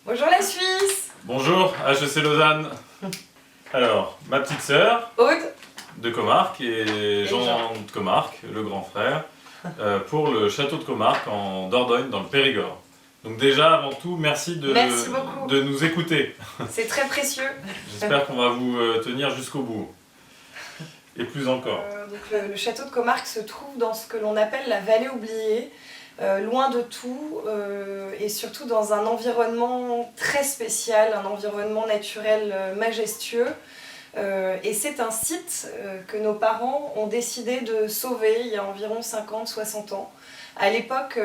Bonjour la Suisse. Bonjour, HEC Lausanne. Alors, ma petite sœur Aude. de Comarque et Jean de Comarque, le grand frère, pour le château de Comarque en Dordogne, dans le Périgord. Donc déjà, avant tout, merci beaucoup de nous écouter. C'est très précieux. J'espère qu'on va vous tenir jusqu'au bout. Et plus encore. Donc le château de Comarque se trouve dans ce que l'on appelle la vallée oubliée, loin de tout et surtout dans un environnement très spécial, un environnement naturel majestueux. Et c'est un site que nos parents ont décidé de sauver il y a environ 50-60 ans. À l'époque,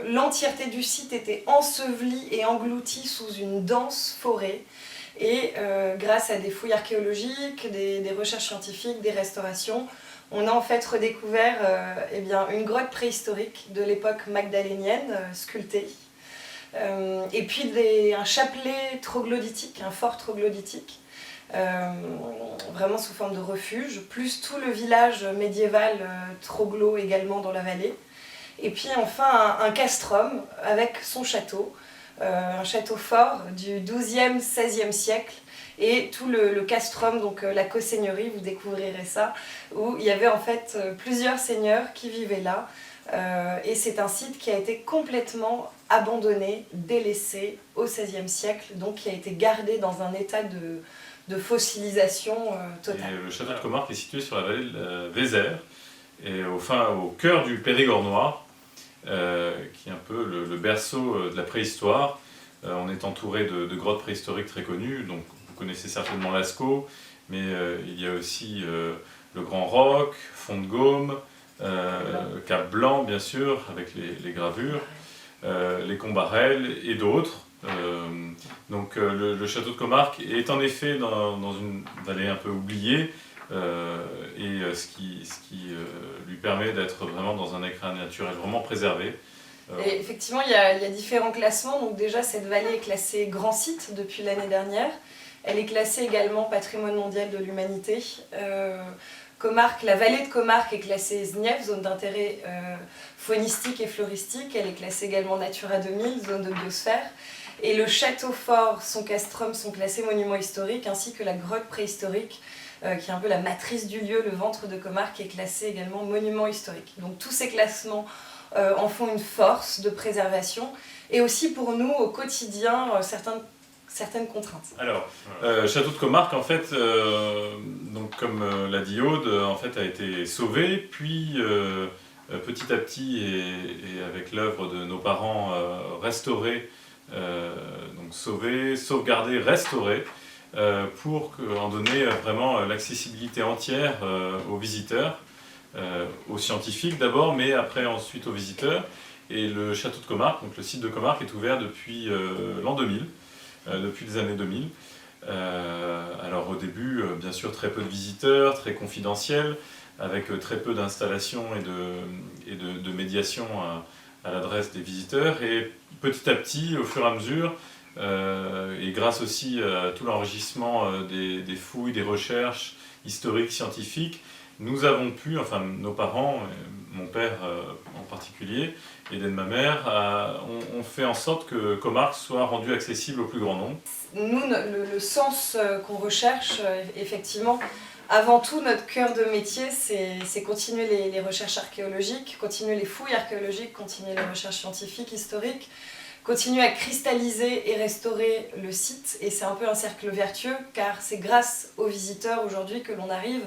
l'entièreté du site était ensevelie et engloutie sous une dense forêt. Et grâce à des fouilles archéologiques, des recherches scientifiques, des restaurations, on a en fait redécouvert une grotte préhistorique de l'époque magdalénienne, sculptée. Et puis un chapelet troglodytique, un fort troglodytique, vraiment sous forme de refuge, plus tout le village médiéval troglo également dans la vallée. Et puis enfin un castrum avec son château, un château fort du XIIe, XVIe siècle, et tout le castrum, donc la co-seigneurie, vous découvrirez ça, où il y avait en fait plusieurs seigneurs qui vivaient là. Et c'est un site qui a été complètement abandonné, délaissé au XVIe siècle, donc qui a été gardé dans un état de fossilisation totale. Et le château de Comarque est situé sur la vallée de la Vézère, et au cœur du Périgord noir, qui est un peu le berceau de la préhistoire. On est entouré de grottes préhistoriques très connues, donc vous connaissez certainement Lascaux, mais il y a aussi le Grand Roc, Fond de Gaume, Cap Blanc bien sûr, avec les gravures, les Combarelles et d'autres. Donc le château de Comarque est en effet dans une vallée un peu oubliée, ce qui lui permet d'être vraiment dans un écrin naturel vraiment préservé. Et effectivement, il y a différents classements. Donc déjà, cette vallée est classée grand site depuis l'année dernière. Elle est classée également patrimoine mondial de l'humanité. Comarque, la vallée de Comarque est classée ZNIEF, zone d'intérêt faunistique et floristique. Elle est classée également Natura 2000, zone de biosphère. Et le château fort, son castrum sont classés monuments historiques, ainsi que la grotte préhistorique, qui est un peu la matrice du lieu, le ventre de Comarque, est classé également monument historique. Donc tous ces classements en font une force de préservation, et aussi pour nous au quotidien certaines contraintes. Alors, château de Comarque, en fait, donc comme l'a dit Aude, en fait, a été sauvé, puis petit à petit, et avec l'œuvre de nos parents, restauré, donc sauvé, sauvegardé, restauré, pour en donner vraiment l'accessibilité entière aux visiteurs, aux scientifiques d'abord, mais après ensuite aux visiteurs. Et le château de Comarque, donc le site de Comarque, est ouvert depuis l'an 2000. Depuis les années 2000. Alors au début, bien sûr, très peu de visiteurs, très confidentiel, avec très peu d'installations et de médiation à l'adresse des visiteurs. Et petit à petit, au fur et à mesure, et grâce aussi à tout l'enrichissement des fouilles, des recherches historiques, scientifiques, nous avons pu, enfin nos parents, mon père en particulier, et de ma mère, ont fait en sorte que Comarque soit rendu accessible au plus grand nombre. Nous, le sens qu'on recherche, effectivement, avant tout, notre cœur de métier, c'est continuer les recherches archéologiques, continuer les fouilles archéologiques, continuer les recherches scientifiques, historiques, continuer à cristalliser et restaurer le site. Et c'est un peu un cercle vertueux, car c'est grâce aux visiteurs aujourd'hui que l'on arrive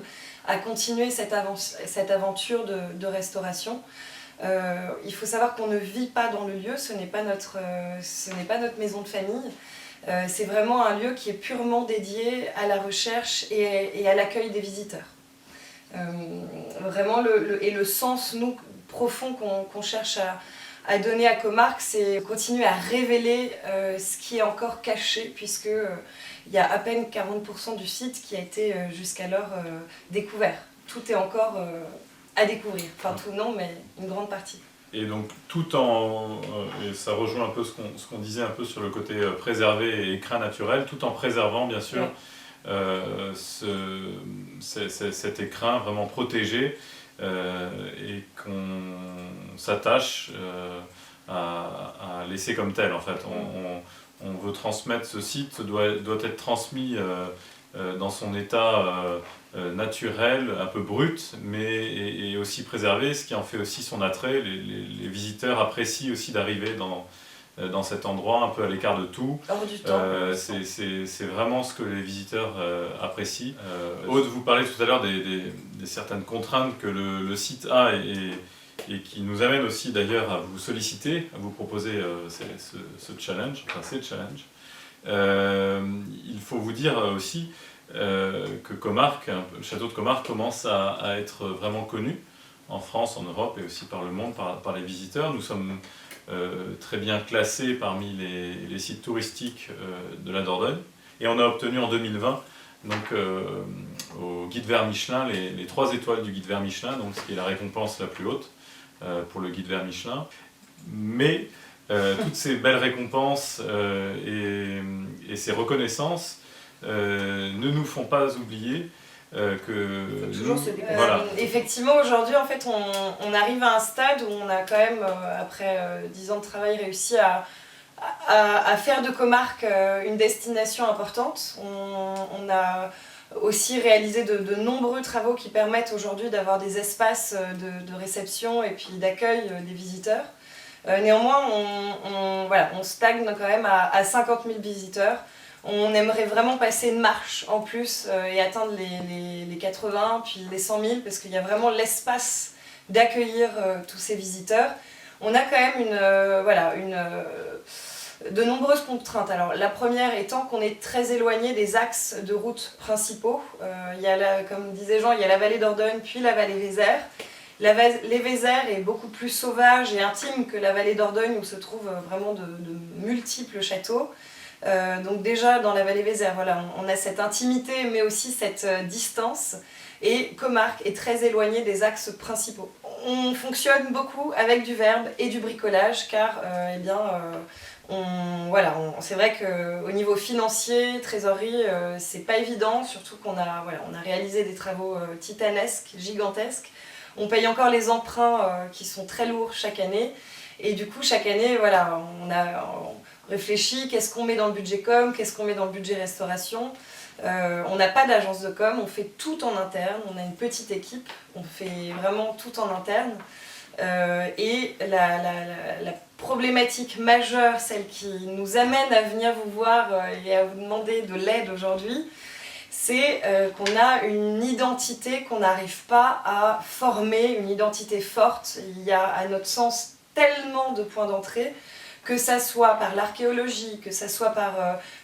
à continuer cette aventure de restauration. Il faut savoir qu'on ne vit pas dans le lieu, ce n'est pas notre maison de famille. C'est vraiment un lieu qui est purement dédié à la recherche et à l'accueil des visiteurs. Vraiment, le sens profond qu'on cherche à donner à Comarque, c'est continuer à révéler ce qui est encore caché, puisque il y a à peine 40% du site qui a été jusqu'alors découvert. Tout est encore à découvrir. Enfin tout non, mais une grande partie. Et donc et ça rejoint un peu ce qu'on disait un peu sur le côté préservé et écrin naturel, tout en préservant bien sûr cet écrin vraiment protégé, et qu'on s'attache à laisser comme tel en fait. On veut transmettre ce site doit être transmis dans son état naturel, un peu brut, mais et aussi préservé, ce qui en fait aussi son attrait. Les visiteurs apprécient aussi d'arriver dans cet endroit, un peu à l'écart de tout. Hors du temps. C'est vraiment ce que les visiteurs apprécient. Aude, vous parlez tout à l'heure des certaines contraintes que le site a et qui nous amène aussi d'ailleurs à vous solliciter, à vous proposer ce challenge, enfin ces challenges. Il faut vous dire aussi que Comarque, le château de Comarque commence à être vraiment connu en France, en Europe et aussi par le monde, par les visiteurs. Nous sommes très bien classés parmi les sites touristiques de la Dordogne. Et on a obtenu en 2020 donc, au guide vert Michelin les 3 étoiles du guide vert Michelin, donc, ce qui est la récompense la plus haute pour le guide vert Michelin. Mais toutes ces belles récompenses et ces reconnaissances ne nous font pas oublier que toujours se dépasser. Voilà. Effectivement, aujourd'hui, en fait, on arrive à un stade où on a quand même, après 10 ans de travail, réussi à faire de Comarque une destination importante. On a aussi réalisé de nombreux travaux qui permettent aujourd'hui d'avoir des espaces de réception et puis d'accueil des visiteurs. Néanmoins, on stagne quand même à 50 000 visiteurs. On aimerait vraiment passer une marche en plus et atteindre les 80 puis les 100 000 parce qu'il y a vraiment l'espace d'accueillir tous ces visiteurs. On a quand même de nombreuses contraintes. Alors, la première étant qu'on est très éloigné des axes de route principaux. Il y a comme disait Jean, il y a la vallée d'Ordogne puis la vallée Vézère. La vallée Vézère est beaucoup plus sauvage et intime que la vallée d'Ordogne où se trouvent vraiment de multiples châteaux. Donc déjà dans la vallée Vézère, voilà, on a cette intimité mais aussi cette distance et Comarque est très éloigné des axes principaux. On fonctionne beaucoup avec du verbe et du bricolage car c'est vrai qu'au niveau financier, trésorerie, c'est pas évident, surtout qu'on a réalisé des travaux titanesques, gigantesques. On paye encore les emprunts qui sont très lourds chaque année et du coup chaque année on réfléchit, qu'est-ce qu'on met dans le budget com, qu'est-ce qu'on met dans le budget restauration. On n'a pas d'agence de com, on fait tout en interne, on a une petite équipe, on fait vraiment tout en interne. Et la problématique majeure, celle qui nous amène à venir vous voir et à vous demander de l'aide aujourd'hui, c'est qu'on a une identité qu'on n'arrive pas à former, une identité forte. Il y a à notre sens tellement de points d'entrée, que ça soit par l'archéologie, que ça soit par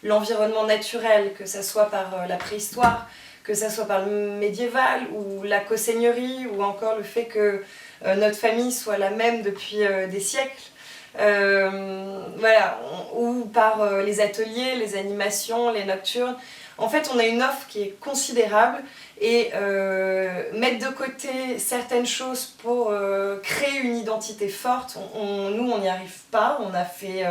l'environnement naturel, que ça soit par la préhistoire, que ça soit par le médiéval ou la co-seigneurie ou encore le fait que notre famille soit la même depuis des siècles. Ou par les ateliers, les animations, les nocturnes. En fait, on a une offre qui est considérable et mettre de côté certaines choses pour créer une identité forte, nous, on n'y arrive pas. On a fait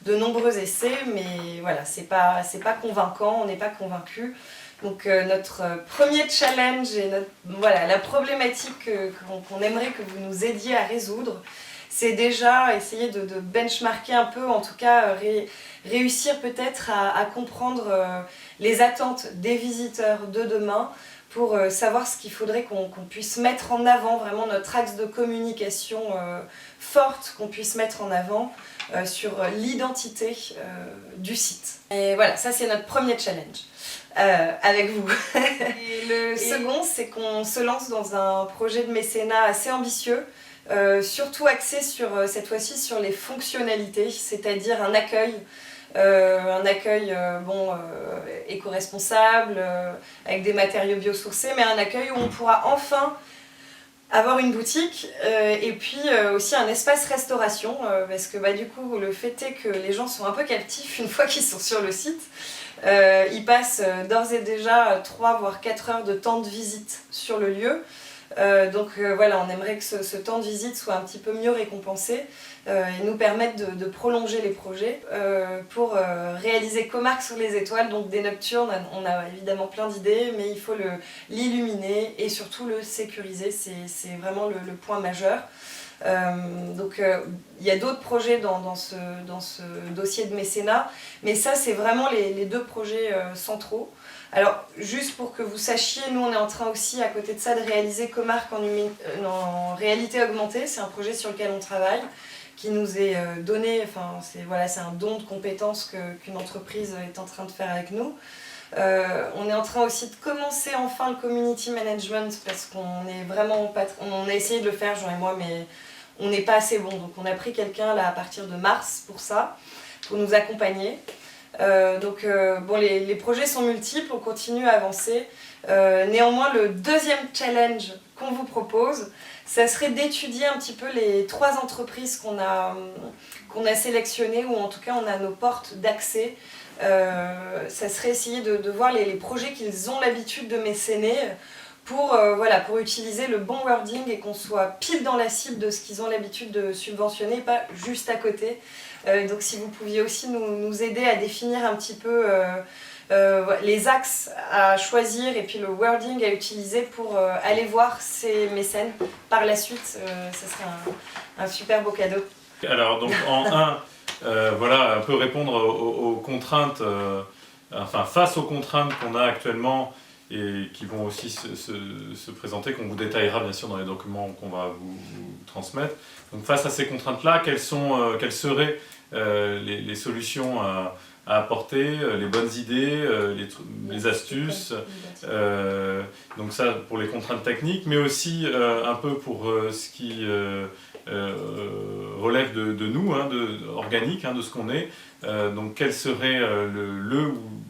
de nombreux essais, mais voilà, c'est pas convaincant, on n'est pas convaincus. Donc notre premier challenge et la problématique qu'on aimerait que vous nous aidiez à résoudre, c'est déjà essayer de benchmarker un peu, en tout cas réussir peut-être à comprendre les attentes des visiteurs de demain pour savoir ce qu'il faudrait qu'on puisse mettre en avant, vraiment notre axe de communication forte qu'on puisse mettre en avant sur l'identité du site. Et voilà, ça c'est notre premier challenge. Avec vous. Et le second, c'est qu'on se lance dans un projet de mécénat assez ambitieux, surtout axé cette fois-ci sur les fonctionnalités, c'est-à-dire un accueil éco-responsable, avec des matériaux biosourcés, mais un accueil où on pourra enfin avoir une boutique et puis aussi un espace restauration parce que du coup le fait est que les gens sont un peu captifs une fois qu'ils sont sur le site. Ils passent d'ores et déjà 3 voire 4 heures de temps de visite sur le lieu. On aimerait que ce temps de visite soit un petit peu mieux récompensé et nous permettre de prolonger les projets pour réaliser Comarque sur les étoiles, donc des nocturnes. On a évidemment plein d'idées, mais il faut l'illuminer et surtout le sécuriser, c'est vraiment le point majeur. Il y a d'autres projets dans ce dossier de mécénat, mais ça c'est vraiment les deux projets centraux. Alors juste pour que vous sachiez, nous on est en train aussi à côté de ça de réaliser Comarque en réalité augmentée. C'est un projet sur lequel on travaille, qui nous est donné, enfin c'est un don de compétences qu'une entreprise est en train de faire avec nous. On est en train aussi de commencer enfin le community management parce qu'on est vraiment pas, on a essayé de le faire Jean et moi, mais on n'est pas assez bon. Donc on a pris quelqu'un là à partir de mars pour ça, pour nous accompagner. Les projets sont multiples, on continue à avancer. Néanmoins, le deuxième challenge qu'on vous propose, ça serait d'étudier un petit peu les 3 entreprises qu'on a sélectionnées, ou en tout cas on a nos portes d'accès. Ça serait essayer de voir les projets qu'ils ont l'habitude de mécéner pour utiliser le bon wording et qu'on soit pile dans la cible de ce qu'ils ont l'habitude de subventionner, pas juste à côté. Donc si vous pouviez aussi nous aider à définir un petit peu les axes à choisir et puis le wording à utiliser pour aller voir ces mécènes par la suite, ça serait un super beau cadeau. Alors donc en 1, voilà, un peu répondre aux contraintes, face aux contraintes qu'on a actuellement et qui vont aussi se présenter, qu'on vous détaillera bien sûr dans les documents qu'on va vous transmettre. Donc face à ces contraintes-là, quelles seraient les solutions à apporter, les bonnes idées, les astuces, donc ça pour les contraintes techniques, mais aussi un peu pour ce qui relève de nous, organique, de ce qu'on est. Donc quels seraient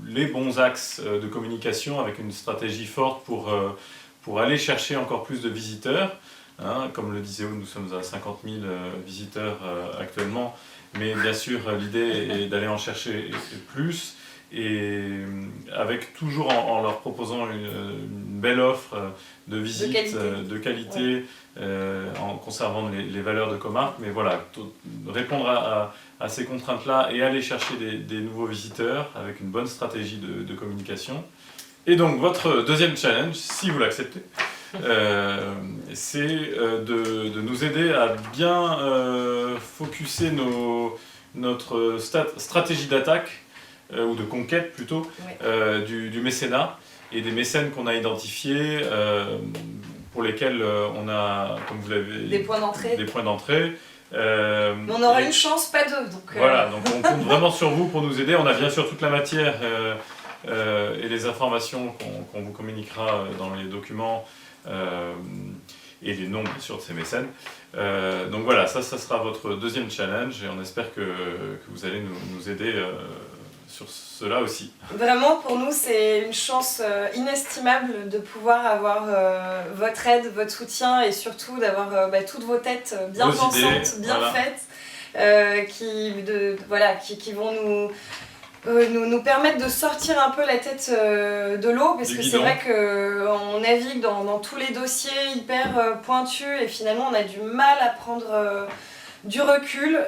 les bons axes de communication avec une stratégie forte pour aller chercher encore plus de visiteurs. Comme le disait Aude, nous sommes à 50 000 visiteurs actuellement, mais bien sûr l'idée est d'aller en chercher plus, et avec toujours en leur proposant une belle offre de visite, de qualité, en conservant les valeurs de Comarque. Mais voilà, répondre à ces contraintes-là et aller chercher des nouveaux visiteurs avec une bonne stratégie de communication. Et donc votre deuxième challenge, si vous l'acceptez, c'est de nous aider à bien focuser notre stratégie d'attaque, ou de conquête plutôt, du mécénat, et des mécènes qu'on a identifiés, pour lesquels on a, comme vous l'avez... Des points d'entrée. Mais on aura une chance, pas deux. Voilà, donc on compte vraiment sur vous pour nous aider. On a bien sûr toute la matière et les informations qu'on vous communiquera dans les documents, et les noms bien sûr de ces mécènes. Donc voilà, ça sera votre deuxième challenge, et on espère que vous allez nous aider sur cela aussi. Vraiment, pour nous, c'est une chance inestimable de pouvoir avoir votre aide, votre soutien, et surtout d'avoir toutes vos têtes bien pensantes, bien faites, qui vont nous permettre de sortir un peu la tête de l'eau, parce que c'est vrai qu'on navigue dans tous les dossiers hyper pointus, et finalement on a du mal à prendre du recul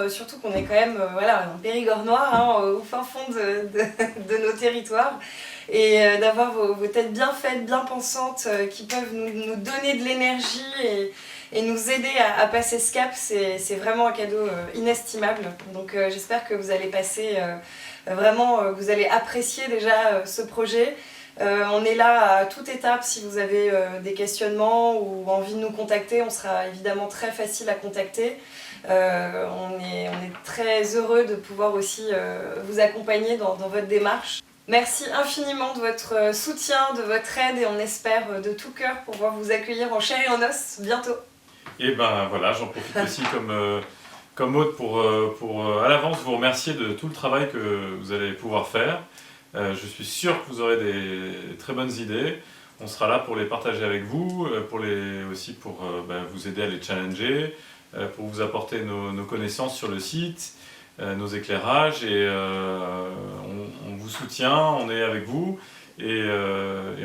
surtout qu'on est quand même en Périgord noir, au fin fond de nos territoires, et d'avoir vos têtes bien faites, bien pensantes, qui peuvent nous donner de l'énergie et nous aider à passer ce cap, c'est vraiment un cadeau inestimable. Donc j'espère que vous allez passer vous allez apprécier déjà ce projet. On est là à toute étape. Si vous avez des questionnements ou envie de nous contacter, on sera évidemment très facile à contacter. On est très heureux de pouvoir aussi vous accompagner dans votre démarche. Merci infiniment de votre soutien, de votre aide, et on espère de tout cœur pouvoir vous accueillir en chair et en os bientôt. Et ben voilà, j'en profite aussi comme Aude pour à l'avance vous remercier de tout le travail que vous allez pouvoir faire. Je suis sûr que vous aurez des très bonnes idées. On sera là pour les partager avec vous, pour vous aider à les challenger, pour vous apporter nos connaissances sur le site, nos éclairages, et on vous soutient, on est avec vous, et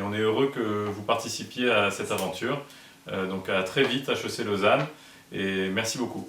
on est heureux que vous participiez à cette aventure. Donc à très vite, HEC Lausanne, et merci beaucoup.